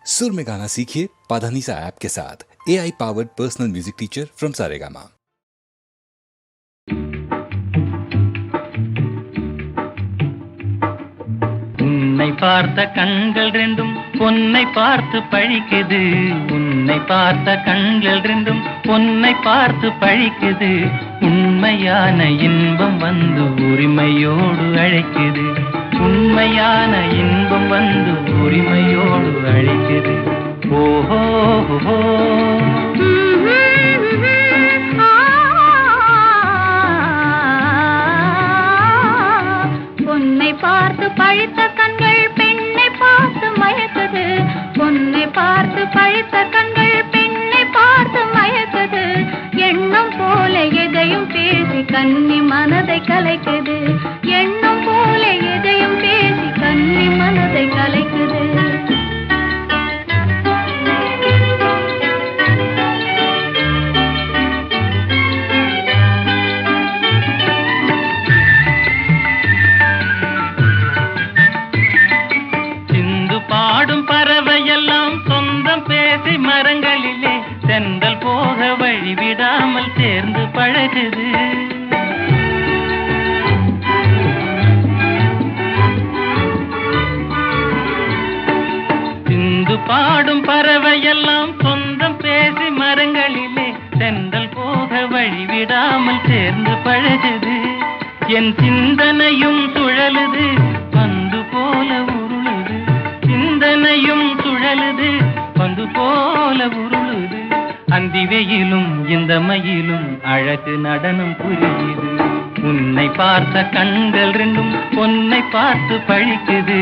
सुर में गाना सीखिए पाधानीसा ऐप के साथ। AI powered personal music teacher from Saregama. உன்னை பார்த்த கண்கள் ரெண்டும் பொன்னை பார்த்து பழிக்குது. உன்னை பார்த்த கண்கள் ரெண்டும் பொன்னை பார்த்து பழிக்குது. உண்மையான இன்பம் வந்து உரிமையோடு அழைக்குது. உண்மையான இன்பம் வந்து உரிமையோடு அழைக்குது. ஓஹோ பொன்னை பார்த்து பழித்த கண்கள் பெண்ணை பார்த்து மயக்குது. பொன்னை பார்த்து பழித்த கண்கள் பெண்ணை பார்த்து மயக்குது. எண்ணம் போல எதையும் பேசி கன்னி மனதை கலைக்குது. எண்ணம் போல எதையும் பேசி கன்னி மனதை கலைக்குது. மரங்களிலே செந்தல் போக வழிவிடாமல் சேர்ந்து பழகுது. சிந்து பாடும் பறவையெல்லாம் சொந்தம் பேசி மரங்களிலே செந்தல் போக வழிவிடாமல் சேர்ந்து பழகுது. என் சிந்தனையும் சுழலுது பந்து போல உருளுது. சிந்தனையும் சுழலுது பந்து போல உருளுது. அந்தி வெயிலும் இந்த மயிலும் அழகு நடனம் புரியுது. உன்னை பார்த்த கண்கள் ரெண்டும் பொன்னை பார்த்து பழிக்குது.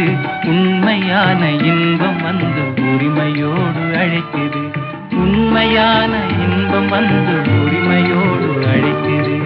உண்மையான இன்பம் வந்து உரிமையோடு அழைக்குது. உண்மையான இன்பம் வந்து உரிமையோடு அழைக்குது.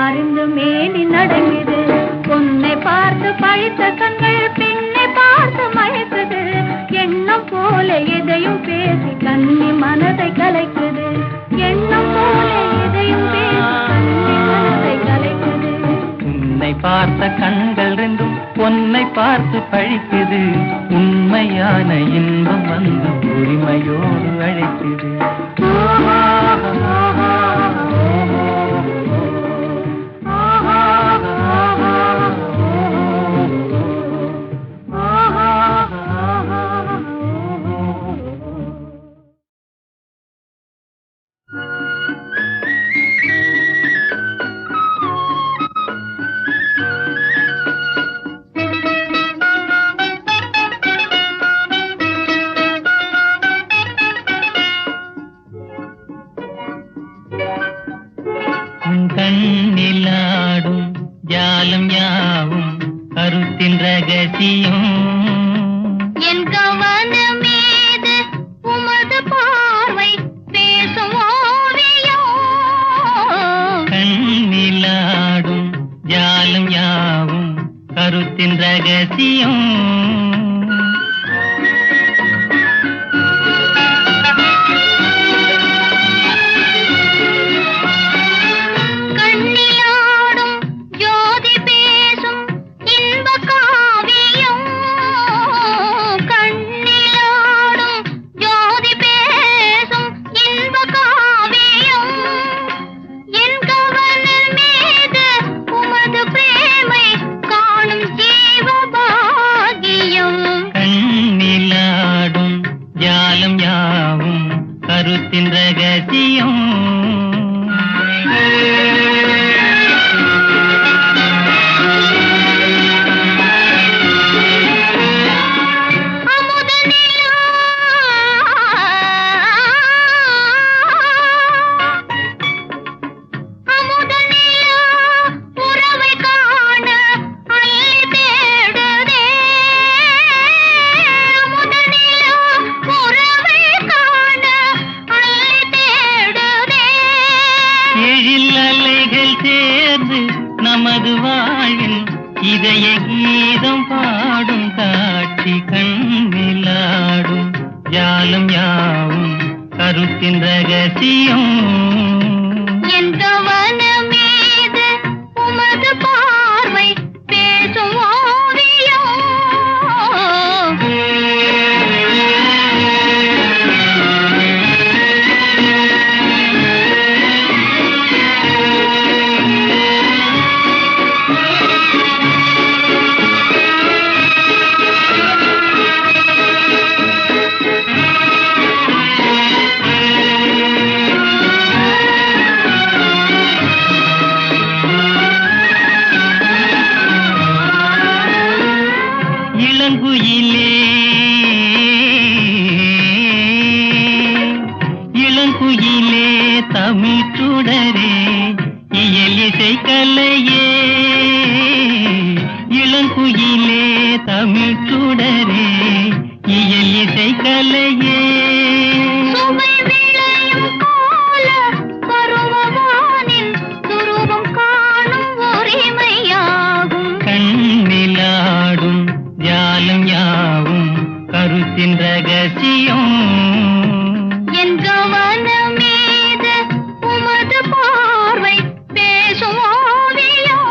அறிந்து மேனி நடங்குது. பொன்னை பார்த்து பழித்த கண்கள் பெண்ணை பார்த்து மயக்குது. எண்ணம் போல எதையும் பேசி கன்னி மனதை கலைக்குது. எண்ணம் போல எதையும் பேசி கன்னி மனதை கலைக்குது. உன்னை பார்த்த கண்கள் ரெண்டும் பொன்னை பார்த்து பழிக்குது. உண்மையான இன்பம் வந்து உரிமையோடு அழைக்குது. கண்ணிலாடும் ஜாலம் யாவும் கருத்தின் ரகசியம். என் கவனமேது உமது பார்வை பேசும் ஓவியம். கண்ணிலாடும் ஜாலம் யாவும் கருத்தின் ரகசியம். காணும் ஜீவபாகியம். கீதம் பாடும் காட்சி கண்ணிலாடும் ஜாலம் யாவும் கருத்தின் ரகசியம் என் கவனமீது உமது பார்வை பேசும் ஓவியம் இளங்குயிலே இளங்குயிலே தமிழ் சுடரே இயல் இசை கலையே இளங்குயிலே தமிழ் சுடரே இயல் இசை கலையே சுவை விளையும் கால பருவவானின் துருவம் காணும் உரிமையாகும் கண்ணிலாடும் ஜாலம் யாவும் கருத்தின் ரகசியம் என் கவனமீது உமது பார்வை பேசும் ஓவியம்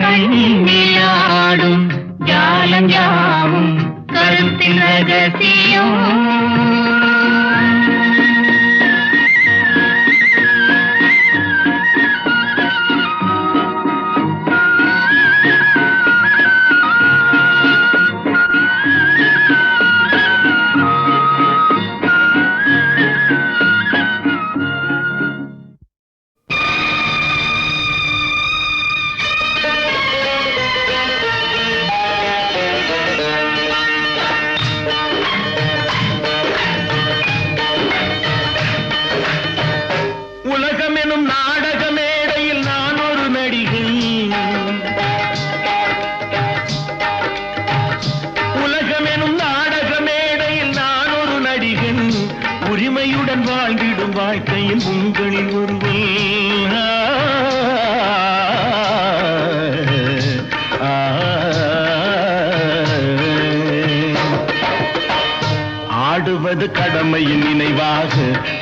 கண்ணிலாடும் ஜாலம் யாவும் கருத்தின் ரகசியம் உலகம் எனும் நாடக மேடையில் நான் ஒரு நடிகை உலகம் எனும் நாடக மேடையில் நான் ஒரு நடிகன் உரிமையுடன் வாழ்ந்திடும் வாழ்க்கையில் உங்களில் ஒருவன் ஆடுவது கடமையின் நினைவாக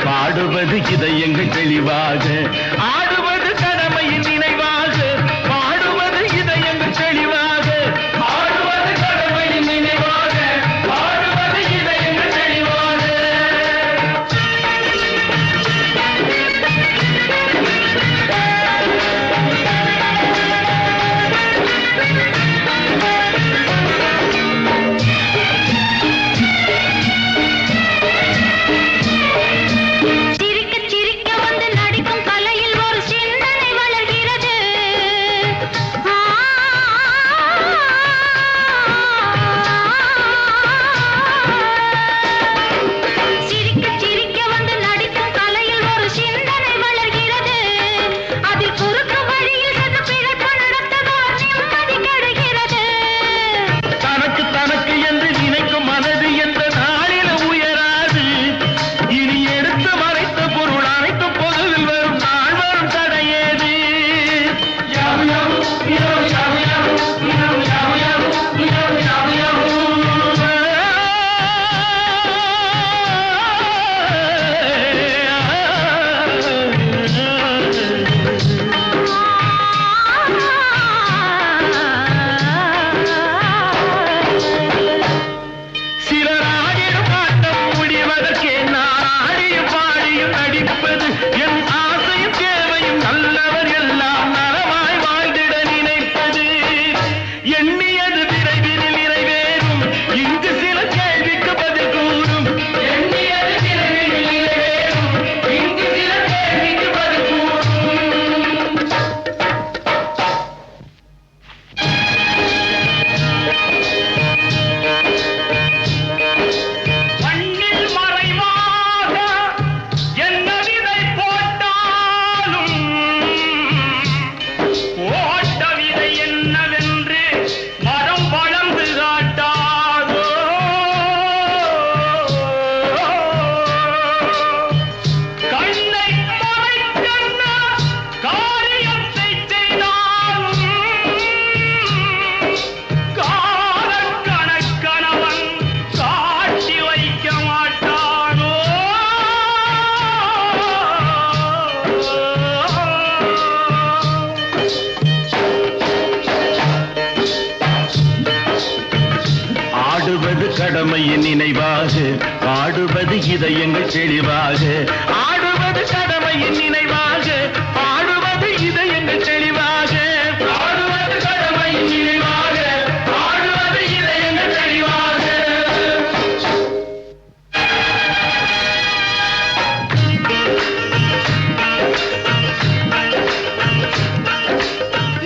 பாடுவது இதயங்கள் தெளிவாக ஆடுவது கடமையின் நினைவாக பாடுவது இதயங்கள் தெளிவாக ஆடுவது கடமையின் நினைவாக பாடுவது இதயங்கள் தெளிவாக சிரிக்க சிரிக்க வந்து நடிக்கும் கலையில் ஒரு ஆடுவது கடமையின் நினைவாக, ஆடுவது இதயங்கள் தெளிவாக. ஆடுவது கடமையின் நினைவாக, ஆடுவது இதயங்கள் தெளிவாக. ஆடுவது கடமையின் நினைவாக, ஆடுவது இதயங்கள் தெளிவாக.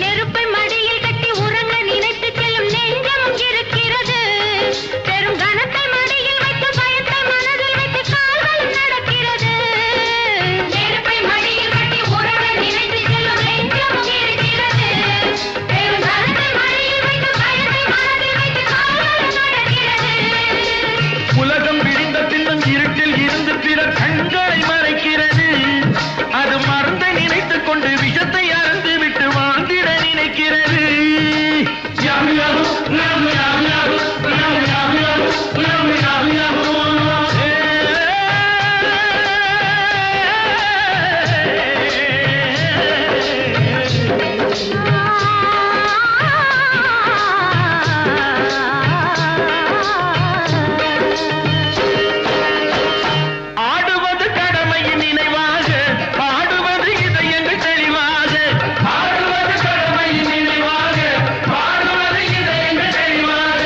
நெருப்பை மடியில் கட்டி உறங்க நினைத்து செல்லும் நெஞ்சமும் இருக்கிறது. பெரும் கனத்தை மடியில் வைத்து பயத்தை மனதில் வைத்து கால்களும் நடக்கிறது. நெருப்பை மடியில் கட்டி உறங்க நினைத்து செல்லும் நெஞ்சமும் இருக்கிறது. பெரும் கனத்தை மடியில் வைத்து பயத்தை மனதில் வைத்து கால்களும் நடக்கிறது. உலகம் விழிந்த பின்னும் இருட்டில் இருந்து பிற கண்களை மறைக்கிறது. அது மறந்த நினைத்துக் கொண்டு விஷத்தை அறந்து விட்டு வாழ்ந்திட நினைக்கிறது. யாம் யாம் யாம் யாம் யாம் யாம் யாம் யாம் யாம் யாம் ஆடுவது கடமையின் நினைவாக, ஆடுவது இதயங்கள் தெளிவாக. ஆடுவது கடமையின் நினைவாக, ஆடுவது இதயங்கள் தெளிவாக.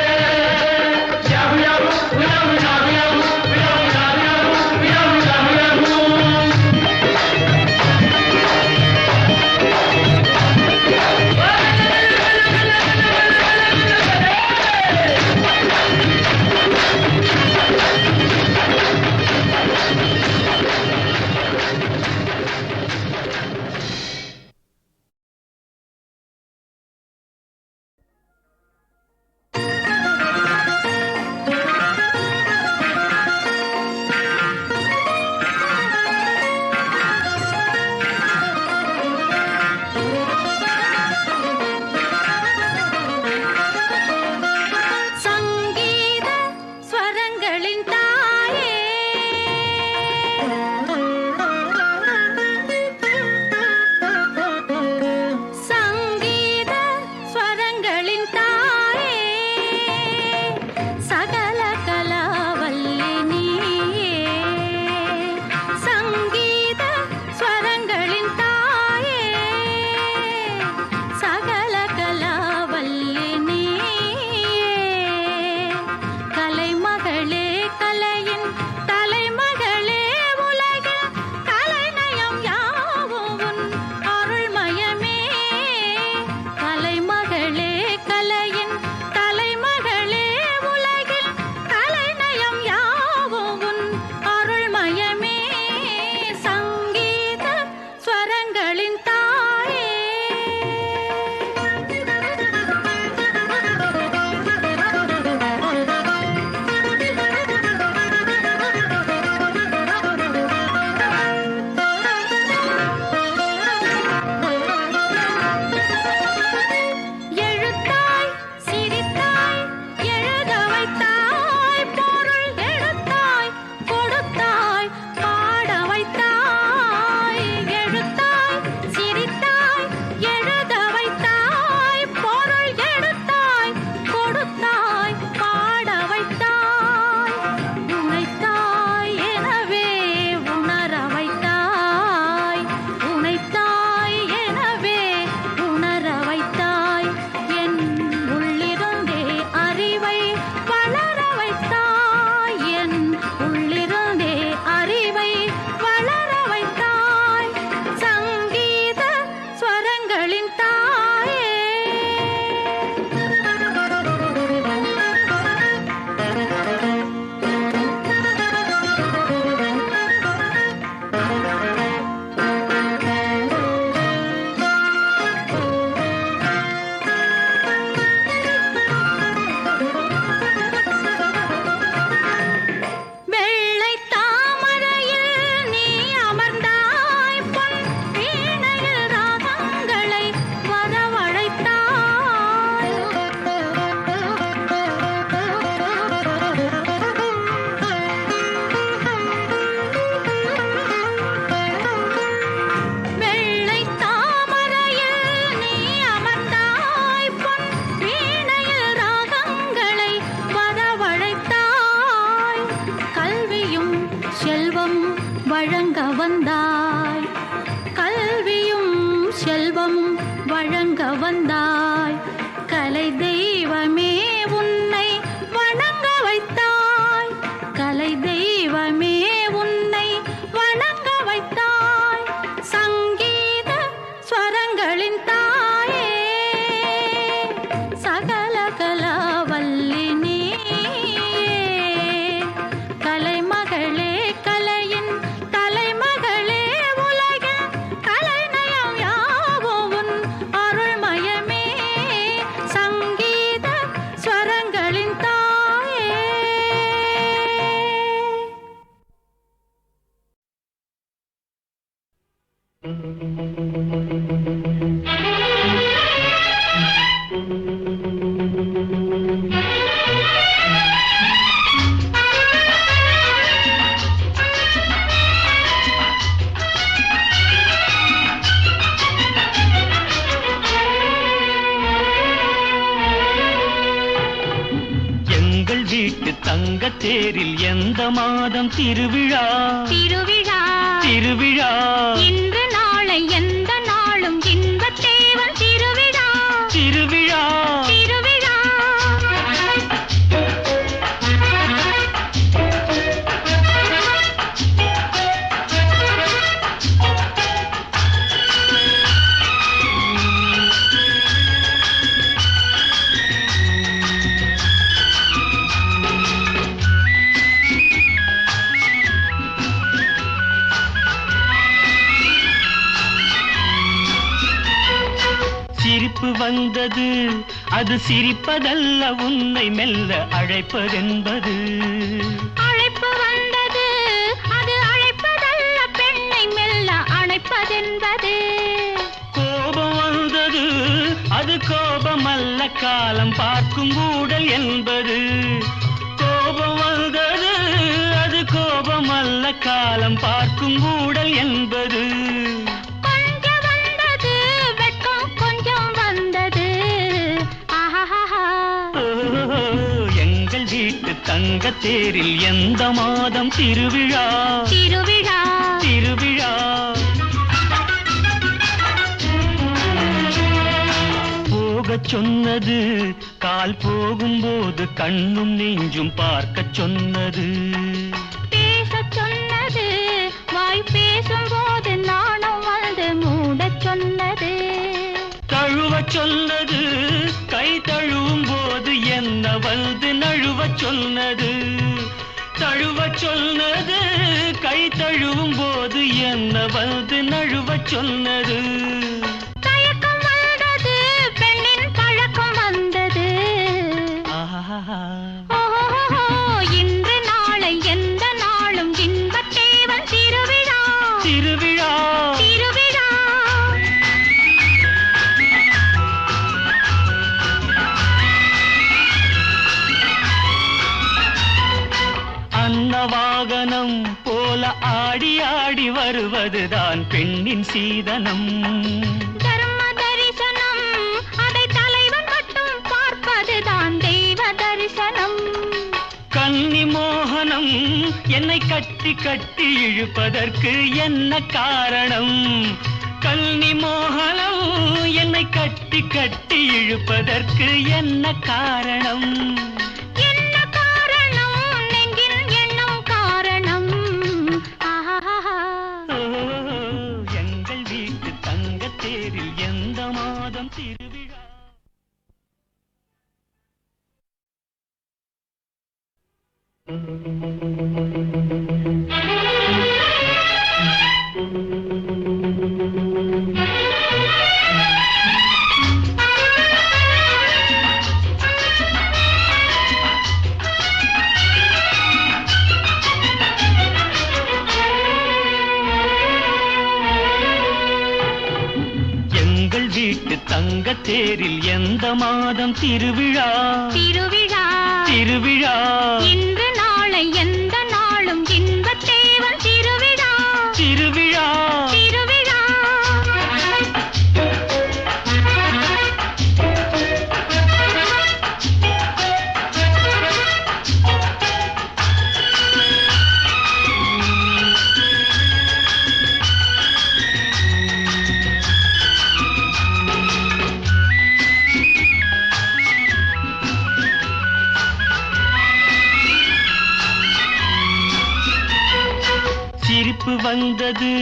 வந்தாய், கல்வியும் செல்வமும் வழங்க வந்தாய், கலை தெய்வமே உன்னை வணங்க வைத்தாய், கலை தெய்வமே உன்னை வணங்க வைத்தாய், சங்கீத ஸ்வரங்களின் தாயே, சகல கலாவல்லி நீயே, கலைமகளே கலையின் தலைமகளே, உலகின் கலைநயம் யாவும் உன் அருள்மயமே, சங்கீத ஸ்வரங்களின் தாயே. எங்கள் வீட்டு தங்கத் தேரில் எந்த மாதம் திருவிழா? திருவிழா திருவிழா இன்று நாளை எந்த நாளும் இன்பத் தேவன் திருவிழா, திருவிழா திருவிழா. சிரிப்பு வந்தது, அது சிரிப்பதல்ல, உன்னை மெல்ல அழைப்பதென்பது. அழைப்பு வந்தது, அது அழைப்பதல்ல, பெண்ணை மெல்ல அணைப்பதென்பது. கோபம் வந்தது, அது கோபமல்ல, காலம் பார்க்கும் ஊடல் என்பது. கோபம் வந்தது, அது கோபமல்ல, காலம் பார்க்கும் ஊடல் என்பது. கொஞ்சம் வந்தது வெட்கம், கொஞ்சம் வந்தது ஆஹாஹா. ஓ, எங்கள் வீட்டு தங்கத் தேரில் எந்த மாதம் திருவிழா? திருவிழா திருவிழா போகச் சொன்னது, கால் போகும்போது கண்ணும் நெஞ்சும் பார்க்கச் சொன்னது. பேசச் சொன்னது, வாய் பேசும்போது நாணம் வந்து மூடச் சொன்னது. தழுவச் சொன்னது, கை தழுவும் போது என்ன வந்து நழுவச் சொன்னது. தழுவச் சொன்னது, கை தழுவும் போது என்ன வந்து நழுவச் சொன்னது. தயக்கம் வந்தது, பெண்ணின் பழக்கம் வந்தது. ஆஹா ஓஹோ, இன்று நாளை எந்த நாளும் இன்பத் தேவன் திருவிழா, திருவிழா திருவிழா. அன்னவாகனம் போல ஆடி ஆடி வருவதுதான் பெண்ணின் சீதனம். தர்ம தரிசனம், அதை தலைவன் மட்டும் பார்ப்பதுதான் தெய்வ தரிசனம். கன்னி மோகனம் என்னை கட்டி கட்டி இழுப்பதற்கு என்ன காரணம்? கன்னி மோகனம் என்னை கட்டி கட்டி இழுப்பதற்கு என்ன காரணம்? என்ன காரணம்? நெஞ்சில் எண்ணம் காரணம் ஆஹாஹா. ஓ, எங்கள் வீட்டு தங்கத் தேரில் எந்த மாதம் திருவிழா? எங்கள் வீட்டு தங்கத் தேரில் எந்த மாதம் திருவிழா? திருவிழா திருவிழா இன்று நாளை எந்த நாளும் இன்பத் தேவன் திருவிழா, திருவிழா திருவிழா. சிரிப்பு வந்தது,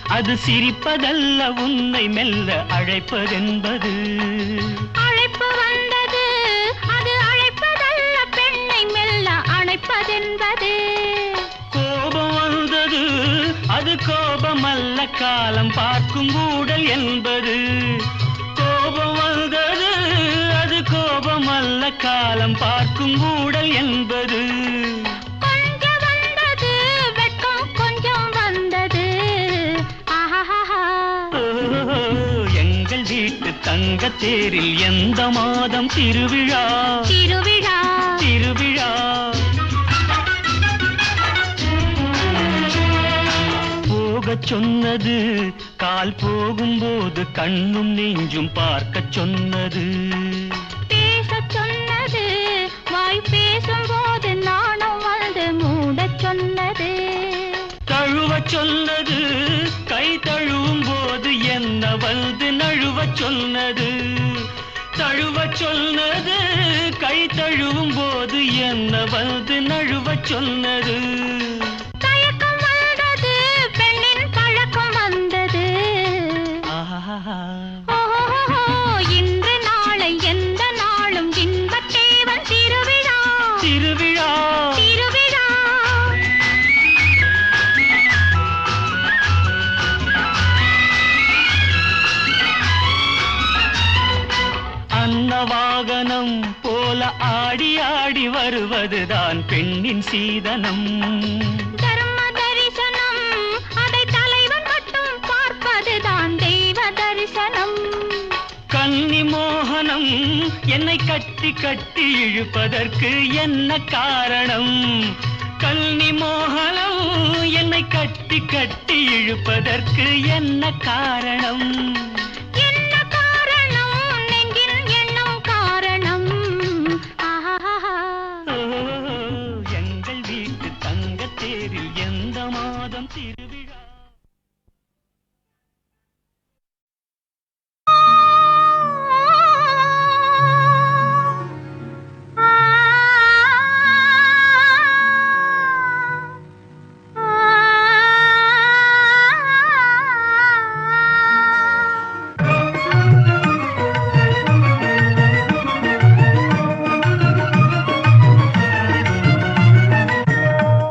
அது சிரிப்பதல்ல, உன்னை மெல்ல அழைப்பதென்பது. அழைப்பு வந்தது, அது அழைப்பதல்ல, பெண்ணை மெல்ல அணைப்பதென்பது. கோபம் வந்தது, அது கோபமல்ல, காலம் பார்க்கும் ஊடல் என்பது. கோபம் வந்தது, அது கோபமல்ல, காலம் பார்க்கும் ஊடல் என்பது. கொஞ்சம் வந்தது வெட்கம், கொஞ்சம் வந்தது. ஆஹாஹா. ஓ, எங்கள் வீட்டு தங்கத் தேரில் எந்த மாதம் திருவிழா? திருவிழா திருவிழா. போகச் சொன்னது, கால் போகும்போது கண்ணும் நெஞ்சும் பார்க்கச் சொன்னது. பேசச் சொன்னது, வாய் பேசும்போது நாணம் வந்து மூடச் சொன்னது. தழுவச் சொன்னது, கை தழுவும் போது என்ன வந்து நழுவச் சொன்னது. தழுவச் சொன்னது, கை தழுவும் போது என்ன வந்து நழுவச் சொன்னது. தயக்கம் வந்தது, பெண்ணின் பழக்கம் வந்தது. ஆஹா. ஓஹோ, இன்று நாளை எந்த நாளும் இன்பத்தேவன் திருவிழா. திருவிழா. திருவிழா. அன்னவாகனம் போல ஆடி ஆடி வருவதுதான் பெண்ணின் சீதனம். தர்ம தரிசனம், அதை தலைவன் மட்டும் பார்ப்பதுதான் தெய்வ தரிசனம். கன்னி மோகனம் என்னை கட்டி கட்டி இழுப்பதற்கு என்ன காரணம்? கன்னி மோகனம் என்னை கட்டி கட்டி இழுப்பதற்கு என்ன காரணம்? என்ன காரணம்? நெஞ்சின் எண்ணம் காரணம். ஆஹாஹா. ஓ, எங்கள் வீட்டு தங்கத் தேரில் எந்த மாதம் திருவிழா?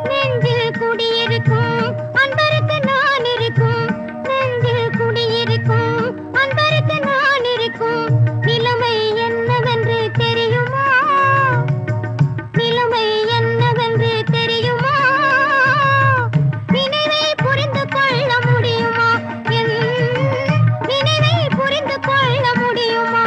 நெஞ்சில் குடியிருக்கும் அன்பருக்கு நான் இருக்கும். நெஞ்சில் குடியிருக்கும் அன்பருக்கு நான் இருக்கும். நிலைமை என்னவென்று தெரியுமா? நிலைமை என்னவென்று தெரியுமா? நினைவை புரிந்து கொள்ள முடியுமா? என் நினைவை புரிந்து கொள்ள முடியுமா?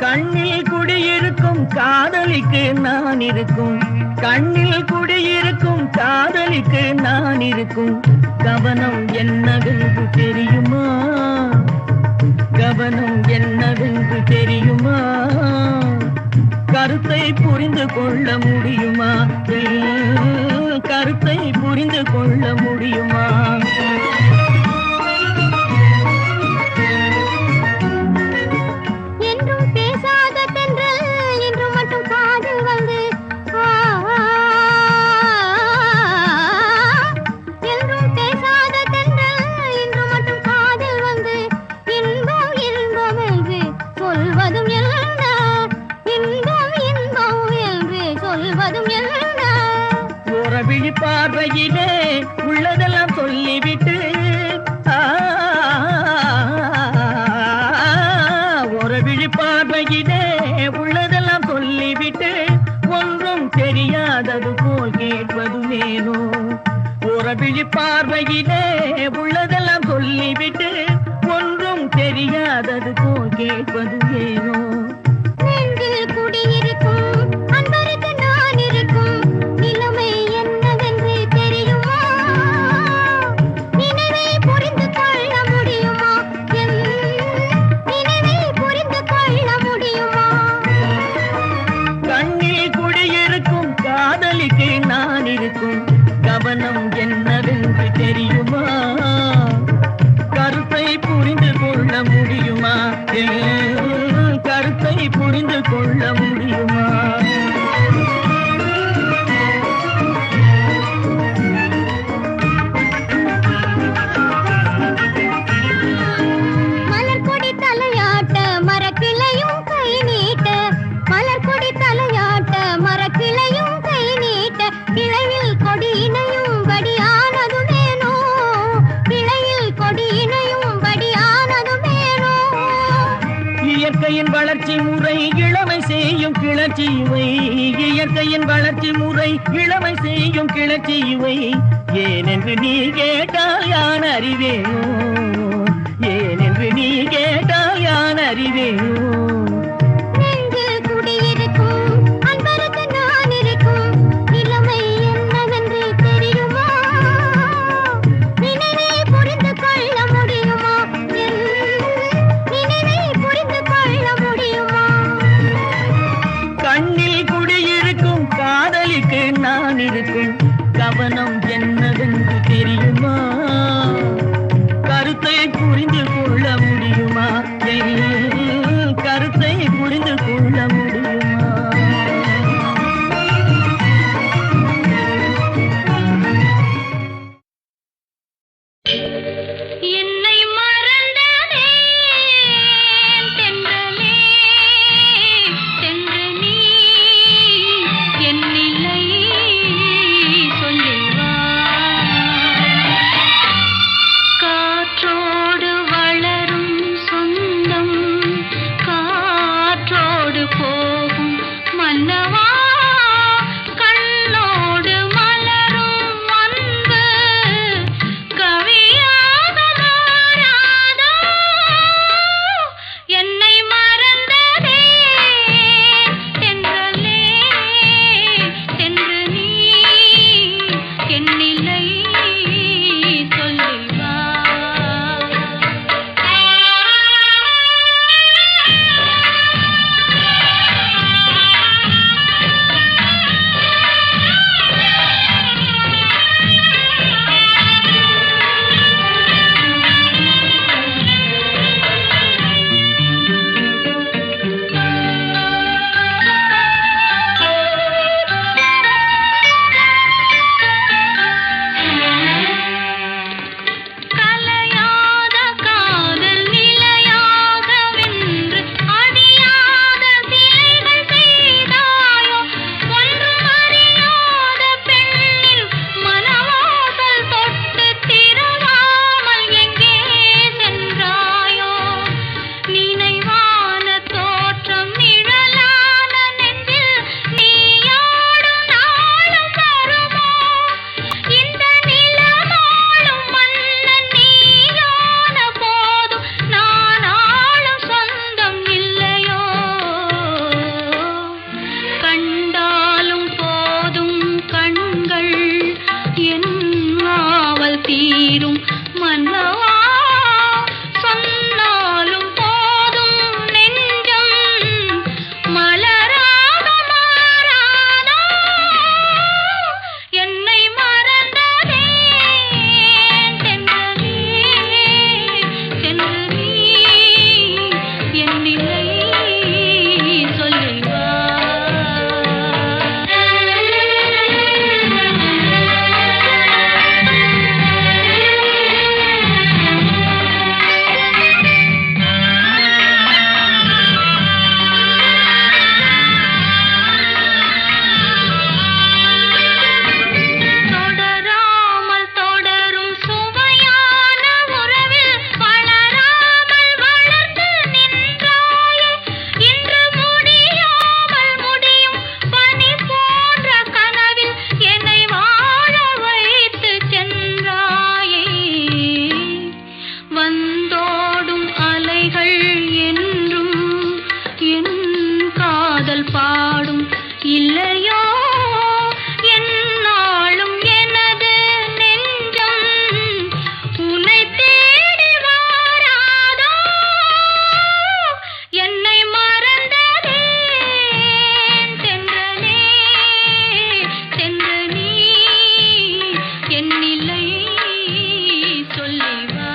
கண்ணில் குடியிருக்கும் காதலிக்கு நான் இருக்கும். கண்ணில் குடியிருக்கும் காதலிக்கு நான் இருக்கும். கவனம் என்னவென்று தெரியுமா? கவனம் என்னவென்று தெரியுமா? கருத்தை புரிந்து கொள்ள முடியுமா? கருத்தை புரிந்து கொள்ள முடியுமா? என்றும் பேசாத தென்றல் இன்று மட்டும் காதில் வந்து என்றும் பேசாத தென்றல் இன்று மட்டும் காதில் வந்து இன்பம் இன்பம் என்று சொல்வதும் என்ன? இன்பம் இன்பம் என்று சொல்வதும் என்ன? விழி பார்வையிலே உள்ளதெல்லாம் சொல்லிவிட்டு ஒரு விழி பார்வையிலே உள்ளதெல்லாம் சொல்லிவிட்டு ஒன்றும் தெரியாதது போல் கேட்பது வேணோ? ஒரு விழி பார்வையிலே உள்ளதெல்லாம் சொல்லிவிட்டு ஒன்றும் தெரியாதது போல் கேட்பது வேணோ? நெஞ்சில் குடியிருக்கும் அன்பருக்கு நான் இருக்கும். நிலைமை என்னவென்று தெரியுமா? நினைவை புரிந்து கொள்ள முடியுமா? என் நினைவை புரிந்து கொள்ள முடியுமா? கண்ணில் குடியிருக்கும் காதலிக்கு நான் இருக்கும். கவனம் என்னவென்று தெரியுமா? கருத்தை புரிந்து கொள்ள முடியுமா? கருத்தை புரிந்து கொள்ள முடியுமா? செய்யும் கிளர்ச்சி இவை இயற்கையின் வளர்ச்சி முறை இளமை செய்யும் கிளர்ச்சி இவை ஏனென்று நீ கேட்டால் யான் அறிவேனோ ஏனென்று நீ கேட்டால் யான் அறிவேனோ நெஞ்சில் குடியிருக்கும் அன்பருக்கு நான் இருக்கும் இளமை என்னவென்று தெரியுமா நினைவை புரிந்து கொள்ள முடியுமா நினைவை புரிந்து கொள்ள முடியுமா கண்ணில் குடியிருக்கும் காதலிக்கு நான் இருக்கும் கவனம் என்னவென்று தெரியுமா கருத்தை புரிந்து கொள்ள முடியுமா கருத்தை புரிந்து கொள்ள முடியுமா என்னை மறந்ததே தென்றலே தென்று நீ என் நிலை சொல்லிவா காற்றோடு வளரும் சொந்தம் காற்றோடு போகும் மன்னவா கண்ணோடு மலரும் அன்பு கவியாக மாறாதோ என்னை மறந்ததே தென்றலே தென்று நீ என் நிலை சொல்லிவா கலையாத காதல் நிலையாக வென்று அழியாத சிலைகள் செய்தாயோ ஒன்றும் அறியாத பெண்ணில் மனவாசல் தொட்டு திறவாமல் எங்கே சென்றாயோ நினைவான தோற்றம் நிழலான நெஞ்சில் நீயாடும் நாளும் வருமோ இந்த நிலமாளும் மன்னன் நீயான போதும் நான் ஆளும் சொந்தம் இல்லையோ கண்டாலும் போதும் கண்கள் என் ஆவல் தீரும் மன்னவா சொன்னாலும் போதும் நெஞ்சம் மலராக மாறாதோ என்னை மறந்ததே தென்றலே தென்று நீ என் நிலை சொல்லிவா தொடராமல் தொடரும் சுவையான உறவில் வளராமல் வளர்ந்து நின்றாயே இன்று முடியாமல் முடியும் பனி போன்ற கனவில் என்னை வாழ வைத்து சென்றாயே வந்தோடும் அலைகள் என்றும் என் காதல் பாடும் இல்லையோ என்னாலும் எனது நெஞ்சம் உன்னை தேடி வாராதோ என்னை மறந்ததே தென்றலே தென்று நீ என் நிலை சொல்லிவா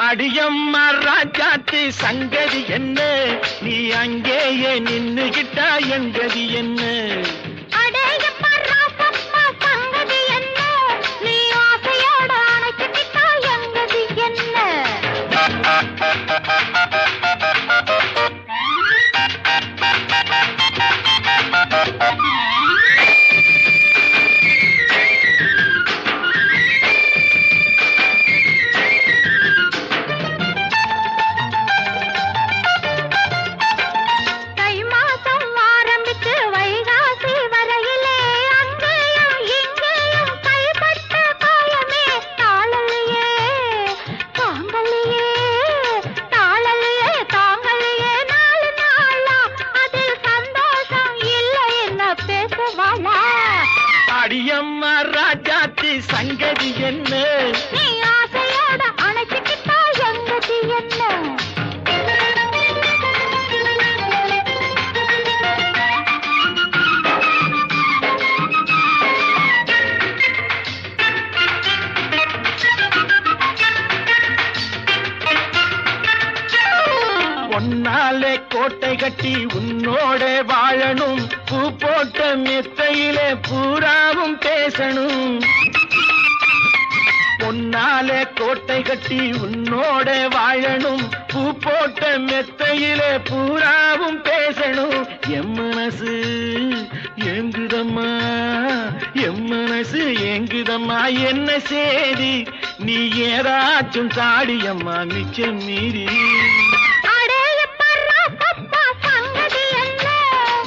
அடியம்மா ராஜாத்தி சங்கதி என்ன நீ அங்கேயே நின்னுகிட்டா எங்கதி என்ன அடேயப்பா ராசப்பா சங்கதி என்ன நீ ஆசையோட அணைச்சிட்டா எங்கதி என்ன கோட்டை கட்டி உன்னோட வாழணும், பூ போட்ட மெத்தையிலே பூராவும் பேசணும். பொன்னாலே கோட்டை கட்டி உன்னோட வாழணும், பூ போட்ட மெத்தையிலே பூராவும் பேசணும். என் மனசு ஏங்குதம்மா, என் மனசு ஏங்குதம்மா, என்ன சேதி நீ ஏதாச்சும் தாடியம்மா மிச்சம் மீறி.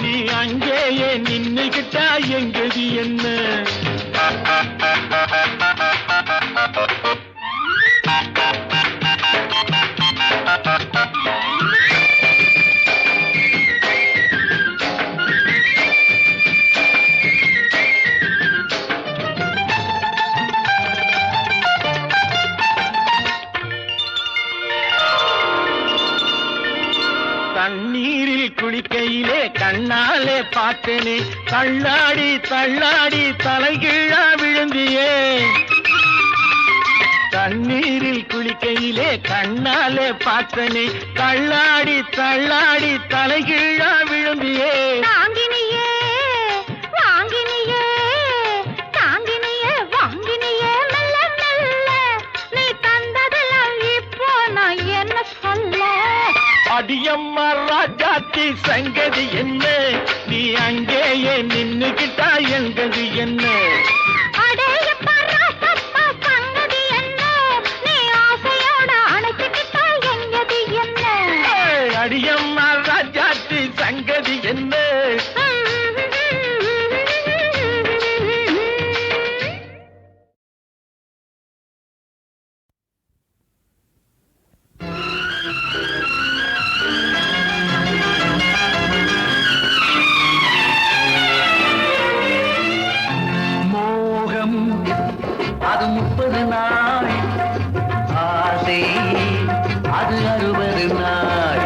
நீ அங்கேயே நின்னுகிட்டா எங்கதி என்ன? தண்ணீரில் குளிக்கையிலே கண்ணாலே பார்த்தனே, தள்ளாடி தள்ளாடி தலைகீழா விழுந்தியே. தண்ணீரில் குளிக்கையிலே கண்ணாலே பார்த்தனே, தள்ளாடி தள்ளாடி தலைகீழா விழுந்தியே. தாங்கினியே வாங்கினியே, தாங்கினியே வாங்கினியே, மெல்ல மெல்ல நீ தந்ததெல்லாம் இப்போ நான் என்ன சொல்ல? அடியம்மா ராஜாத்தி சங்கதி என்ன? நீ அங்கேயே நின்னுகிட்டா எங்கது என்ன? அடியம்மா ராஜாத்தி சங்கதி என்ன? மோகம் அது 30 நாள், ஆசை அது 60 நாள்.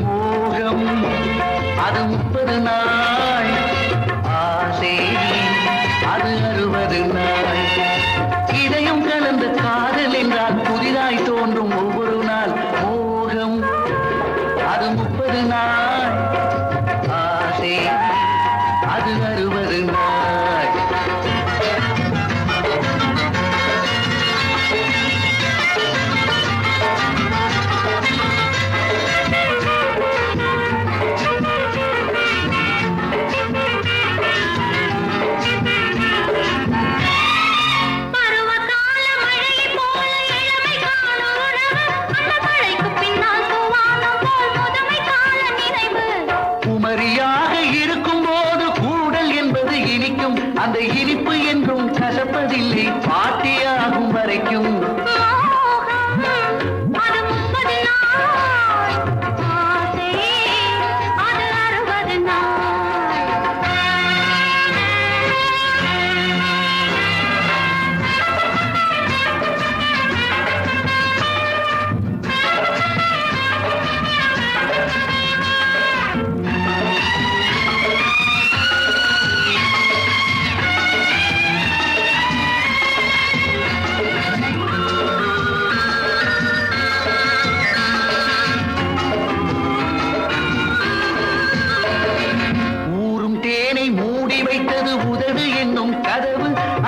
மோகம் அது 30 நாள், ஆசை அது 60 நாள். இதையும் கலந்த காதல் என்றால் புதிதாய் தோன்றும் ஒவ்வொரு நாள். மோகம் அது 30 நாள், ஆசை அது 60 நாள். குமரியாக இருக்கும் போது கூடல் என்பது இனிக்கும், அந்த இனிப்பு என்றும் கசப்பதில்லை பாட்டியாகும் வரைக்கும்.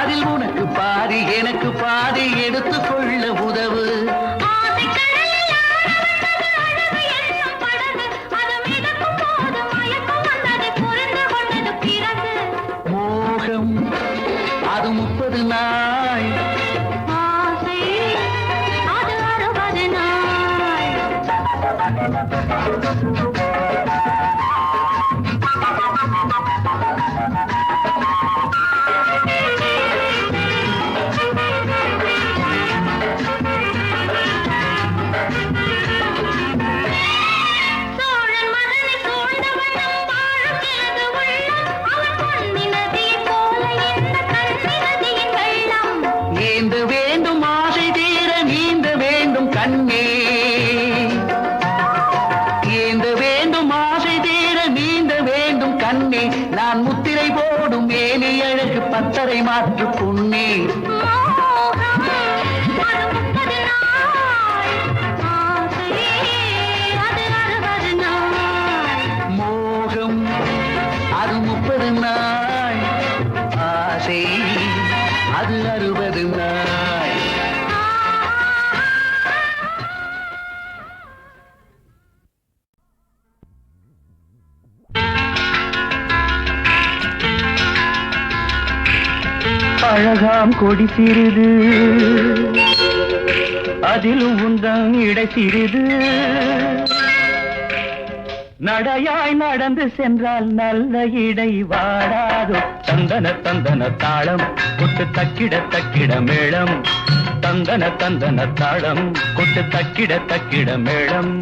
அதில் உனக்கு பாதி எனக்கு பாதி எடுத்துக்கொள்ள உதவு. மோகம் அது 30 நாள், ஆசை அது 60 நாள். நான் முத்திரை போடும் மேலே அழகு பத்தரை மாற்று பொன்னே. மோகம் அது 30 நாள், நாள் ஆசை அது 60 நாள். அழகாம் கொடி சிறிது அதிலும் உந்தன் இடை சிறிது நடையாய் நடந்து சென்றால் நல்ல இடை வாடாதோ தந்தன தந்தன தாளம் கொட்டு தக்கிட தக்கிட மேளம் தந்தன தந்தன தாளம் கொட்டு தக்கிட தக்கிட மேளம்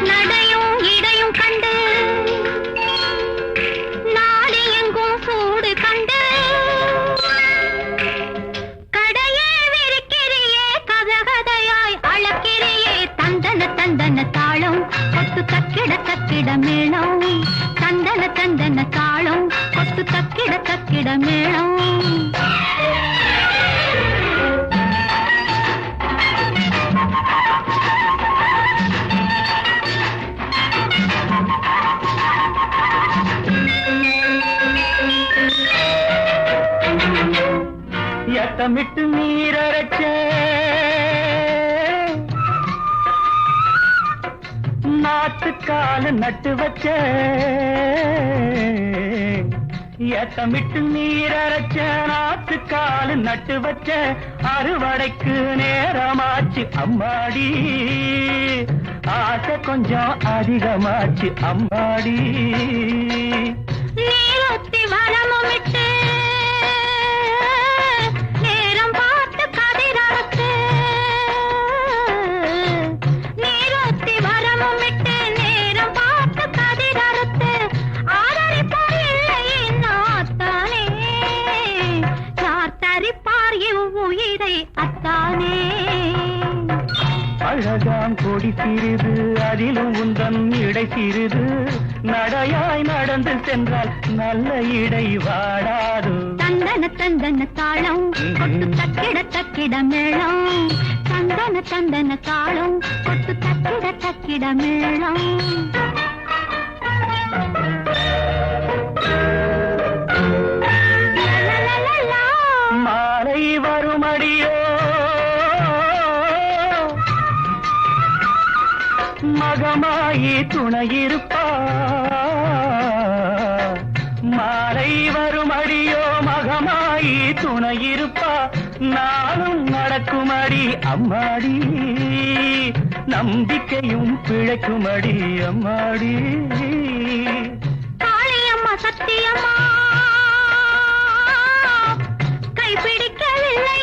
நடையும் இடையும் கண்டு நாடு எங்கும் சூடு கண்டு கடையே விரிக்கிறியே கதகதையாய் அளக்கிறியே தந்தன தந்தன தாளம் கொத்து தக்கிட தக்கிட மேளம் தந்தன தந்தன தாளம் கொத்து தக்கிட தக்கிட மேளம் எத்தமிட்டு நீரரைச்ச நாட்டுக்கால நட்டு வச்ச எத்தமிட்டு நீரரைச்ச நாட்டுக்கால நட்டு வச்ச அறுவடைக்கு நேரமாச்சு அம்மாடி ஆசை கொஞ்சம் அதிகமாச்சு அம்மாடி நீரொத்தி வனமுமிட்டு நேரம் பார்த்து கதிரறுத்து நீரொத்தி வரமுமிட்டு நேரம் பார்த்து கதிரறுத்து ஆதரிப்பார் இல்லை நாத்தானே யார் தரிப்பார் இவ்வுயிரை அத்தானே அழகாம் கொடி சிறிது அதிலும் உந்தன் இடை சிறிது நடையாய் நடந்து சென்றால் நல்ல இடை வாடாது தந்தன தந்தன தாளம் கொட்டு தக்கிட தக்கிட மேளம் தந்தன தந்தன தாளம் கொட்டு தக்கிட தக்கிட மேளம் லலலலலா. மாலை வருமடியோ மகமாயி துணையிருப்பா மாலை வருமடியோ மகமாயி துணையிருப்பா நானும் நடக்குமடி அம்மாடி நம்பிக்கையும் பிழைக்குமடி அம்மாடி காளியம்மா சத்தியம்மா கைப்பிடிக்கவில்லை